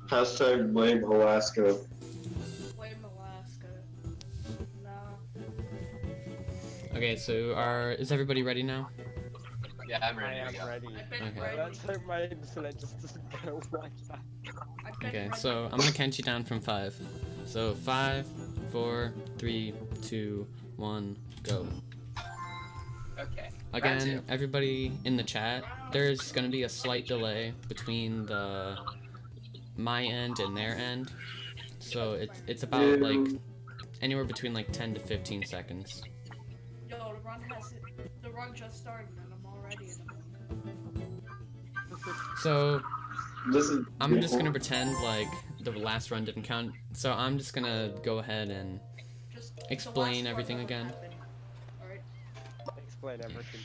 Hashtag blame Alaska. Blame Alaska. No. Okay, so is everybody ready now? Yeah, I'm ready. I am ready. I've been Okay. ready. Let's hope my internet just doesn't go like that. I've been Okay, ready. so I'm gonna count you down from 5. So 5, 4, 3, 2, 1, go. Okay. Again, everybody in the chat, there's gonna be a slight delay between my end and their end. So it's about like anywhere between like 10 to 15 seconds. Yo, the run just started and I'm already in the So Listen, I'm just gonna pretend like the last run didn't count. So I'm just gonna go ahead and Just explain everything again. Alright. Explain everything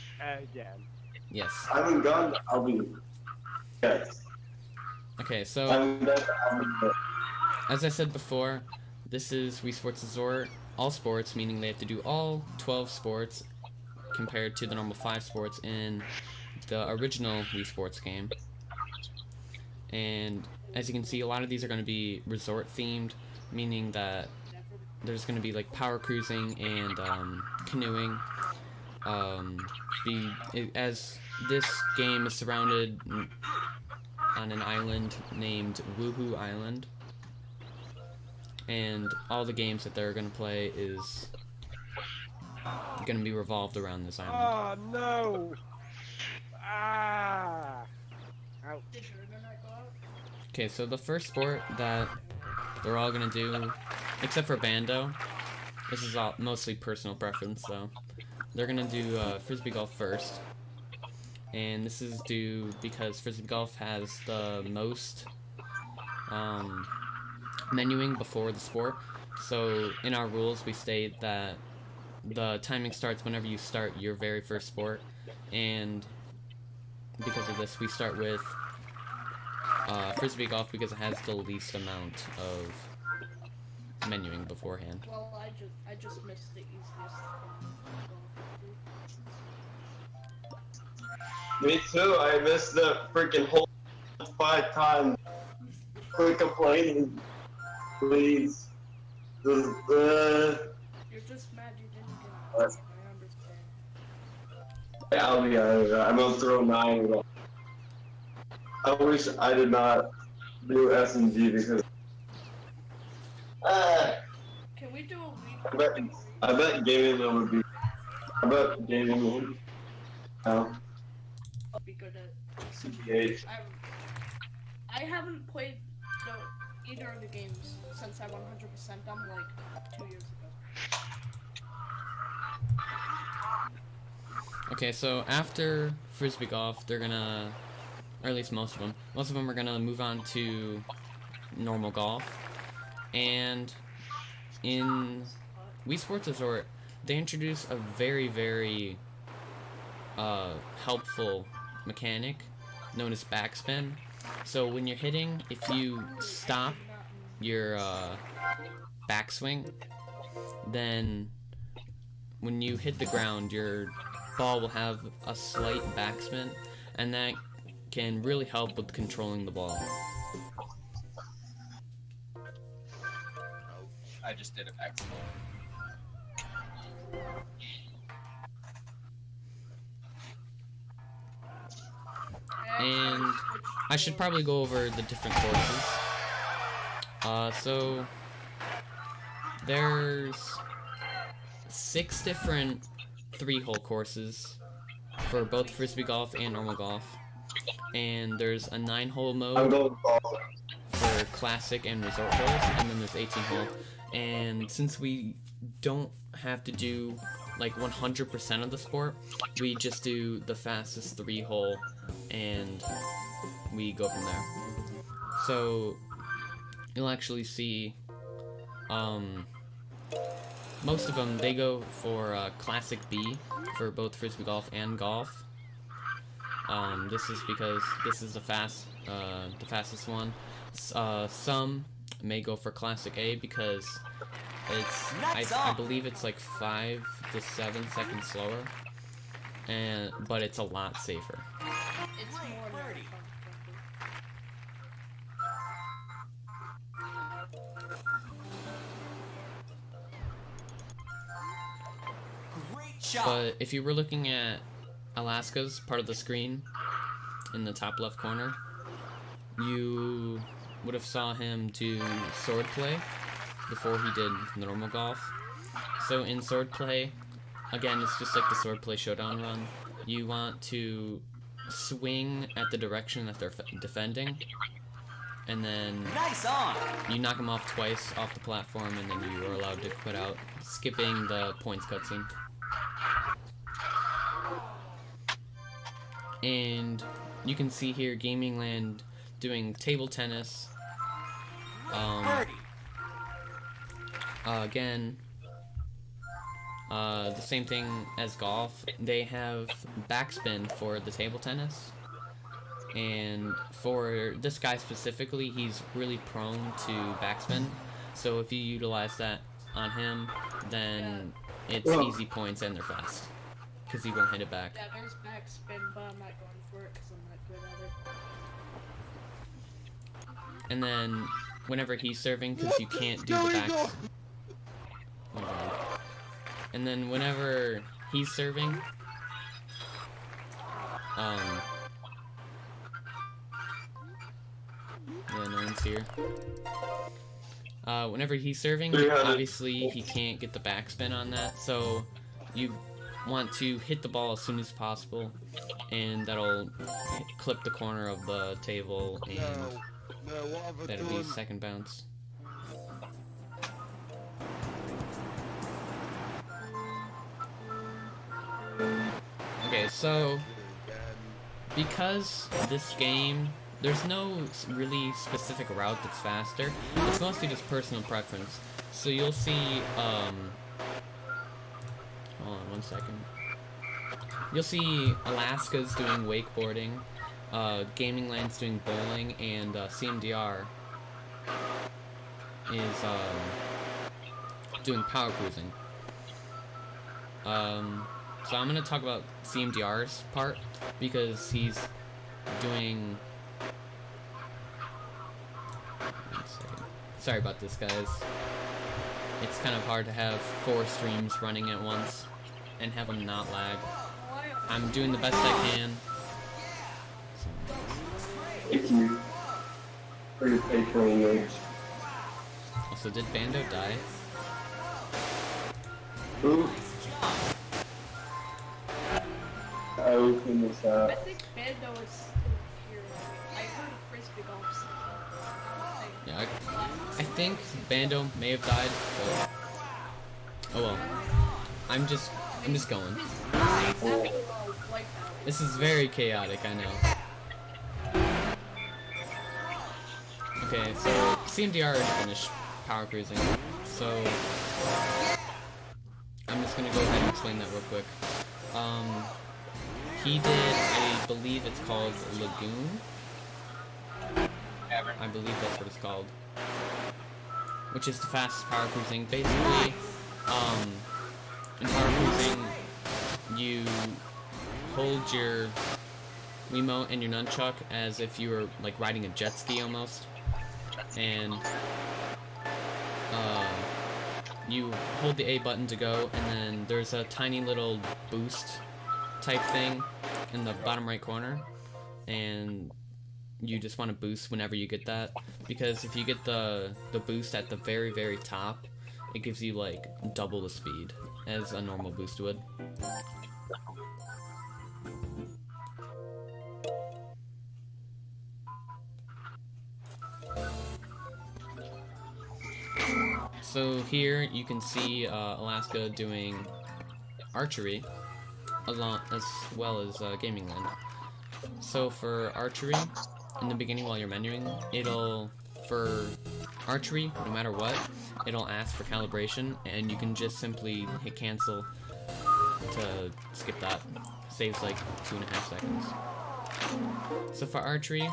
again. Yes. I haven't gone. I'll be. Yes. Okay, so I'm back. as I said before, this is Wii Sports Resort, all sports, meaning they have to do all 12 sports compared to the normal 5 sports in the original Wii Sports game. And as you can see, a lot of these are going to be resort themed, meaning that there's going to be like power cruising and canoeing. As this game is surrounded on an island named Woohoo Island, and all the games that they're going to play is going to be revolved around this island. Oh no! Ah! Ouch. Did your internet go out? Okay, so the first sport that they're all going to do, except for Bando, this is all mostly personal preference though, they're going to do Frisbee Golf first. And this is due because Frisbee Golf has the most menuing before the sport. So in our rules we state that the timing starts whenever you start your very first sport, and because of this we start with Frisbee Golf because it has the least amount of menuing beforehand. Well, I just missed the easiest Me too. I missed the freaking whole 5 times. Quit complaining, please. You're just mad you didn't get it. I understand. I'll be honest. I'm gonna throw 9. I wish I did not do S&G because. Can we do a week? I bet Gamingland would be. I bet Gamingland. No. I'll be good at CPH. I haven't played either of the games since I 100%'d them like 2 years ago. Okay, so after Frisbee Golf, they're gonna, or at least most of them are gonna move on to normal golf. And in Wii Sports Resort, they introduce a very, very helpful mechanic known as backspin. So when you're hitting, if you stop your backswing, then when you hit the ground, your ball will have a slight backspin, and that can really help with controlling the ball. I just did a backspin. And I should probably go over the different courses. So there's 6 different 3-hole courses for both Frisbee Golf and normal golf. And there's a 9-hole I'm mode going golf. for classic and resort holes, and then there's 18-hole. And since we don't have to do like 100% of the sport, we just do the fastest 3-hole and we go from there. So you'll actually see most of them, they go for Classic B for both Frisbee Golf and golf. This is because this is the fastest one. Some may go for Classic A because it's I believe it's like 5 to 7 seconds slower, but it's a lot safer. It's more nerdy. But if you were looking at Alaska's part of the screen in the top left corner, you would have saw him do swordplay before he did normal golf. So in swordplay, again, it's just like the swordplay showdown run. You want to swing at the direction that they're defending, and then you knock them off twice off the platform, and then you are allowed to quit out, skipping the points cutscene. And you can see here Gamingland doing table tennis. Again, the same thing as golf. They have backspin for the table tennis. And for this guy specifically, he's really prone to backspin. So if you utilize that on him, then it's easy points and they're fast, because he won't hit it back. Yeah, there's backspin, but I'm not going for it because I'm not good at it. And then whenever he's serving, because you can't do the backs. Oh god. And then whenever he's serving, yeah, no one's here. Whenever he's serving, obviously he can't get the backspin on that, so you want to hit the ball as soon as possible, and that'll clip the corner of the table, and that'll be second bounce. Okay, so because this game, there's no really specific route that's faster. It's mostly just personal preference. So you'll see, hold on 1 second. You'll see Alaska's doing wakeboarding, Gamingland's doing bowling, and CmdR is doing power cruising. So I'm gonna talk about CmdR's part because he's doing. Sorry about this, guys. It's kind of hard to have 4 streams running at once and have them not lag. I'm doing the best I can. Thank you for your patronage. Also, did Bandow die? Ooh. I opened this I up. think Bandow is still here. I heard Frisbee Golf. Yeah, I think Bandow may have died, but oh well. I'm just going. This is very chaotic, I know. Okay, so CmdR is finished power cruising, so I'm just gonna go ahead and explain that real quick. He did, I believe it's called Lagoon. I believe that's what it's called. Which is the fastest power cruising. Basically, in power cruising, you hold your Wiimote and your nunchuck as if you were like riding a jet ski almost. And you hold the A button to go, and then there's a tiny little boost type thing in the bottom right corner, and you just want to boost whenever you get that, because if you get the boost at the very, very top, it gives you like double the speed as a normal boost would. So here you can see Alaska doing archery as well as Gamingland. So for archery, in the beginning while you're menuing, for archery, no matter what, it'll ask for calibration, and you can just simply hit cancel to skip that. Saves like 2.5 seconds. So for archery,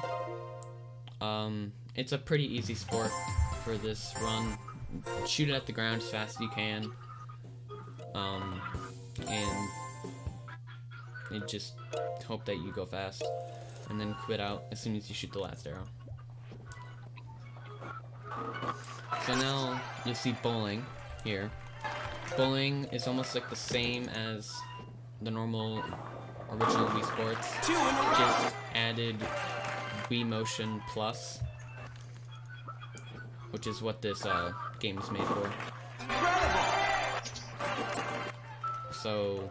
it's a pretty easy sport for this run. Shoot it at the ground as fast as you can, and you just hope that you go fast, and then quit out as soon as you shoot the last arrow. So now you'll see bowling here. bowling is almost like the same as the normal original Wii Sports, just added Wii Motion Plus, which is what this game is made for. So,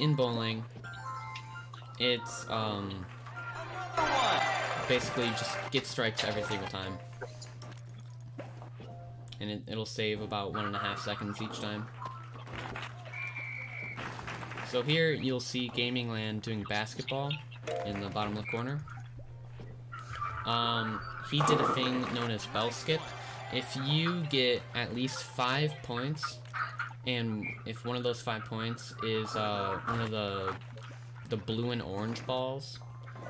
in bowling, it's basically just get strikes every single time, and it'll save about 1.5 seconds each time. So here you'll see Gamingland doing basketball in the bottom left corner. He did a thing known as bell skip. If you get at least 5 points, and if one of those 5 points is one of the blue and orange balls,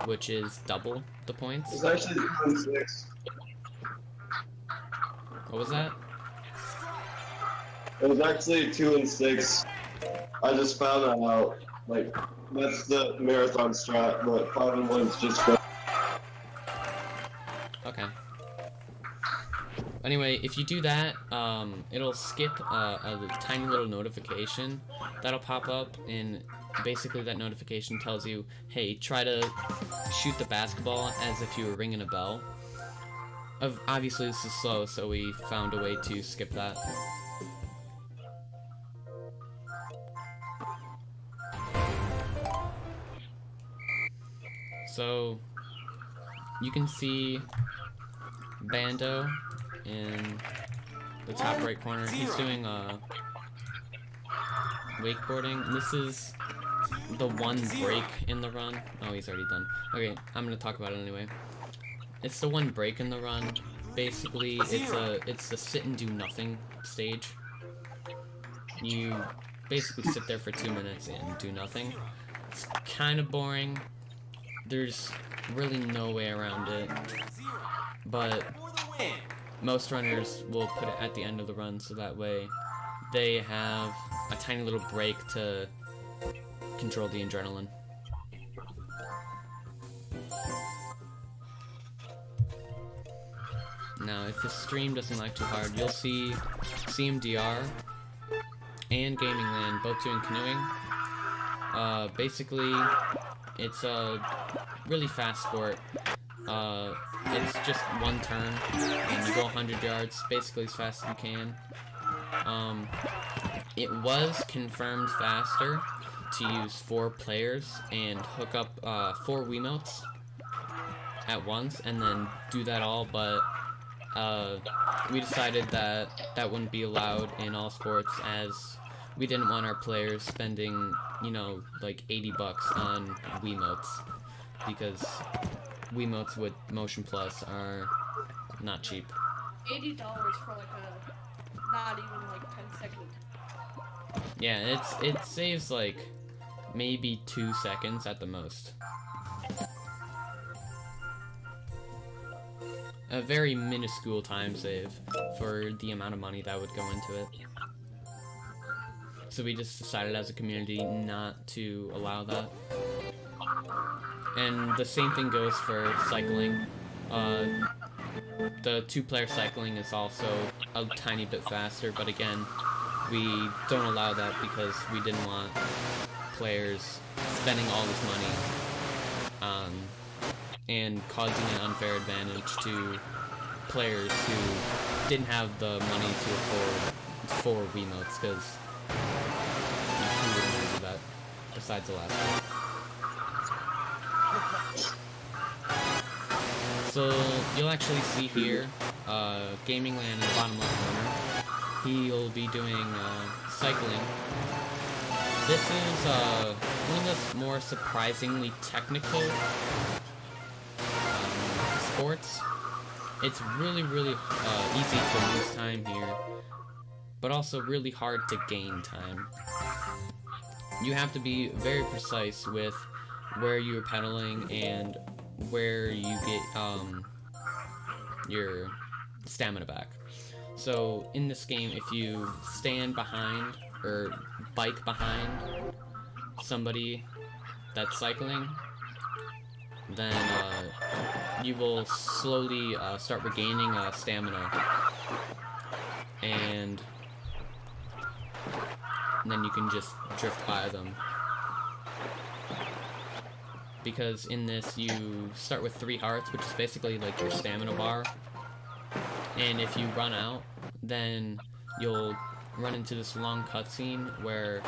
which is double the points. It's actually 2 and 6. What was that? It was actually 2 and 6. I just found that out. Like, that's the marathon strat, but 5 and 1 is just good. Okay. Anyway, if you do that, it'll skip a tiny little notification that'll pop up, and basically that notification tells you, hey, try to shoot the basketball as if you were ringing a bell. Obviously this is slow, so we found a way to skip that. So, you can see Bandow in the top right corner. He's doing wakeboarding. This is the one break in the run. Oh, he's already done. Okay, I'm gonna talk about it anyway. It's the one break in the run. Basically, it's a sit and do nothing stage. You basically sit there for 2 minutes and do nothing. It's kind of boring. There's really no way around it, but most runners will put it at the end of the run, so that way they have a tiny little break to control the adrenaline. Now, if the stream doesn't lag too hard, you'll see CmdR and Gamingland both doing canoeing. Basically, it's a really fast sport. It's just one turn, and you go 100 yards, basically as fast as you can. It was confirmed faster to use 4 players and hook up 4 Wiimotes at once, and then do that all, but we decided that that wouldn't be allowed in all sports, as we didn't want our players spending, you know, like $80 on Wiimotes, because Wiimotes with Motion Plus are not cheap. $80 for like a not even like 10-second. Yeah, it saves like maybe 2 seconds at the most. A very minuscule time save for the amount of money that would go into it. So we just decided as a community not to allow that. And the same thing goes for cycling. The 2-player cycling is also a tiny bit faster, but again, we don't allow that because we didn't want players spending all this money and causing an unfair advantage to players who didn't have the money to afford 4 Wiimotes, because who would do that besides Alaska? So you'll actually see here, Gamingland in the bottom left corner. He'll be doing cycling. This is one of the more surprisingly technical sports. It's really easy to lose time here, but also really hard to gain time. You have to be very precise with where you're pedaling and where you get your stamina back. So in this game, if you stand behind or bike behind somebody that's cycling, then you will slowly start regaining stamina, and and then you can just drift by them. Because in this, you start with 3 hearts, which is basically like your stamina bar. And if you run out, then you'll run into this long cutscene where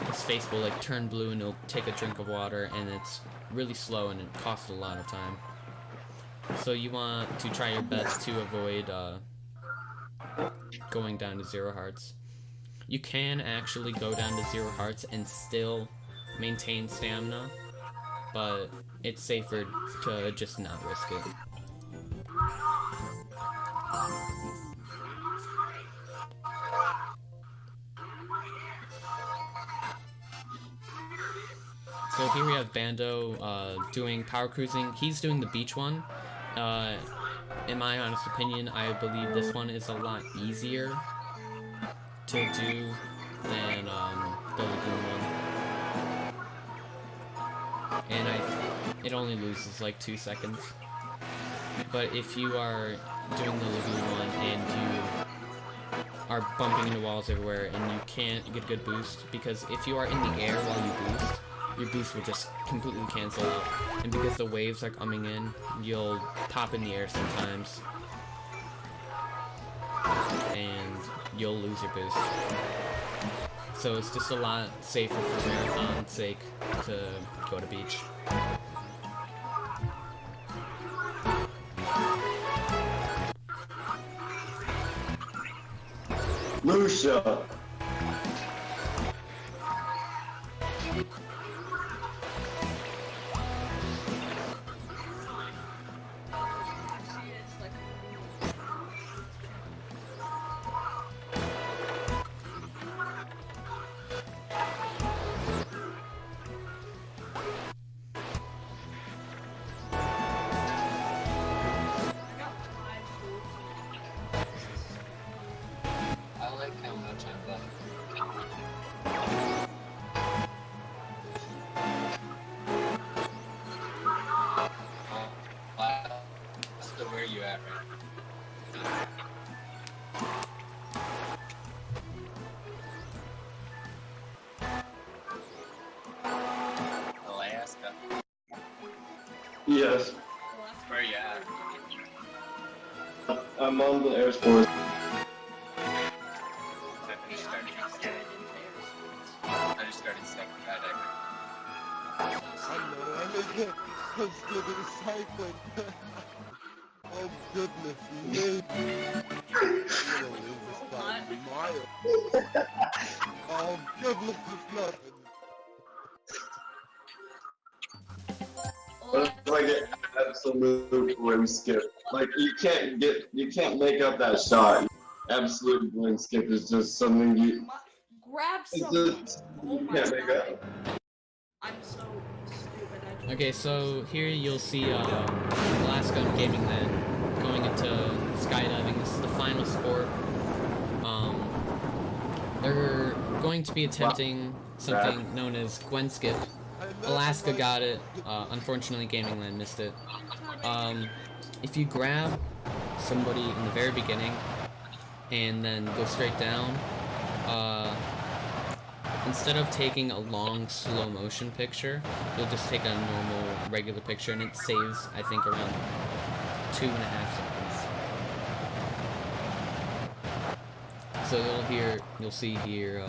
his face will like turn blue and he'll take a drink of water, and it's really slow and it costs a lot of time. So you want to try your best to avoid going down to 0 hearts. You can actually go down to 0 hearts and still maintain stamina, but it's safer to just not risk it. So here we have Bandow doing power cruising. He's doing the beach one. In my honest opinion, I believe this one is a lot easier to do than the lagoon one. And it only loses like 2 seconds. But if you are doing the lagoon one and you are bumping into walls everywhere and you can't get a good boost, because if you are in the air while you boost, your boost will just completely cancel out. And because the waves are coming in, you'll pop in the air sometimes. And you'll lose your boost. So it's just a lot safer for marathon's sake to go to beach. Lucia. I like how much I'm left. So where are you at right now? Alaska. Yes. Where are you at? I'm on the Air Force. I just started second skydiving. I'm still recycling. Oh goodness me. Oh goodness, it's nothing. It's like an absolute rim skip. Like you can't make up that shot. Absolute rim skip is just something you. Grab It's something. just Oh you my can't make god. up. I'm so stupid. Okay, so here you'll see Alaska and Gamingland going into skydiving. This is the final sport. They're going to be attempting something known as Gwen Skip. Alaska got it. Unfortunately, Gamingland missed it. If you grab somebody in the very beginning and then go straight down, instead of taking a long slow motion picture, you'll just take a normal regular picture, and it saves, I think, around 2.5 seconds. So you'll see here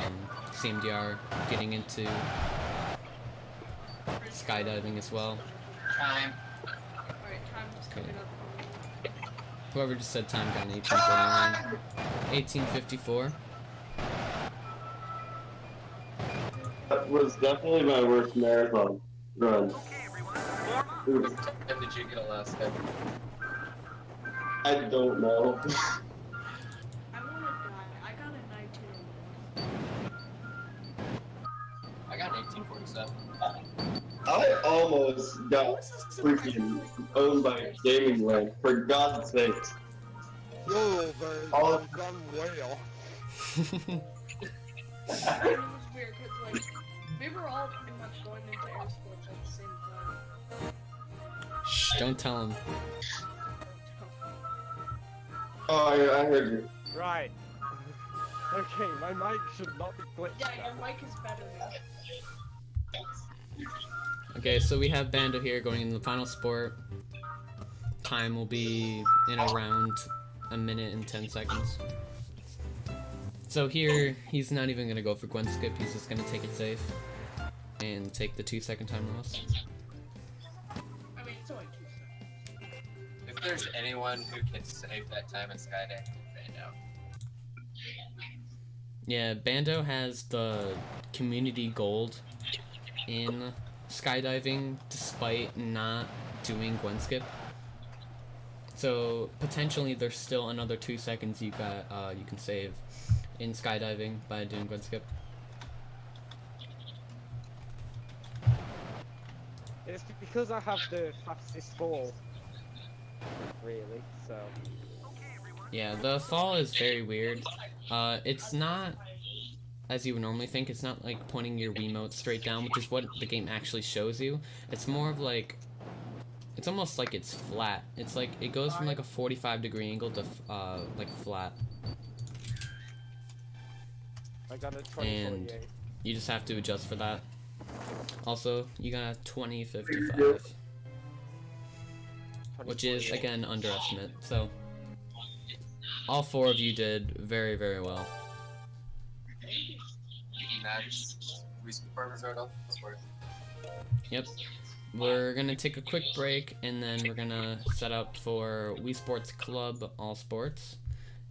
CmdR getting into skydiving as well. Time. Alright, time just coming up. Whoever just said time got an 1849. 1854. That was definitely my worst marathon run. Oof, When did you get Alaska? I don't know. I wanna die. I got a 19. I got an 1847. I almost got freaking owned by Gamingland, for God's sake. Yo, All- I've done well. It was weird because like we were all pretty much going into air sports at the same time. Shh, don't tell him. Oh, I heard you. Right. Okay, my mic should not be glitched Yeah, out. your mic is better now. Okay, so we have Bando here going into the final sport. Time will be in around a minute and 10 seconds. So here, he's not even gonna go for Gwen skip, he's just gonna take it safe and take the 2-second time loss. I mean, it's only 2 seconds. If there's anyone who can save that time in Skydiving, Bandow. Yeah, Bando has the community gold in skydiving despite not doing Gwen skip. So potentially there's still another 2 seconds you can save in skydiving by doing Gwen skip. It's because I have the fastest fall. Really, so. Yeah, the fall is very weird. It's not as you would normally think. It's not like pointing your Wiimote straight down, which is what the game actually shows you. It's more of like, it's almost like it's flat. It's like, it goes from like a 45-degree angle to like flat. I got a And 2048. you just have to adjust for that. Also, you got a 2055, which is, again, underestimate. So, all 4 of you did very, very well. That's we support resort of sport. Yep. We're gonna take a quick break, and then we're gonna set up for Wii Sports Club All Sports,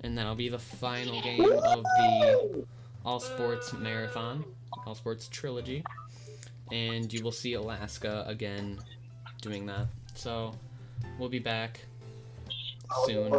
and that'll be the final game of the All Sports Marathon, All Sports Trilogy, and you will see Alaska again doing that. So, we'll be back soon.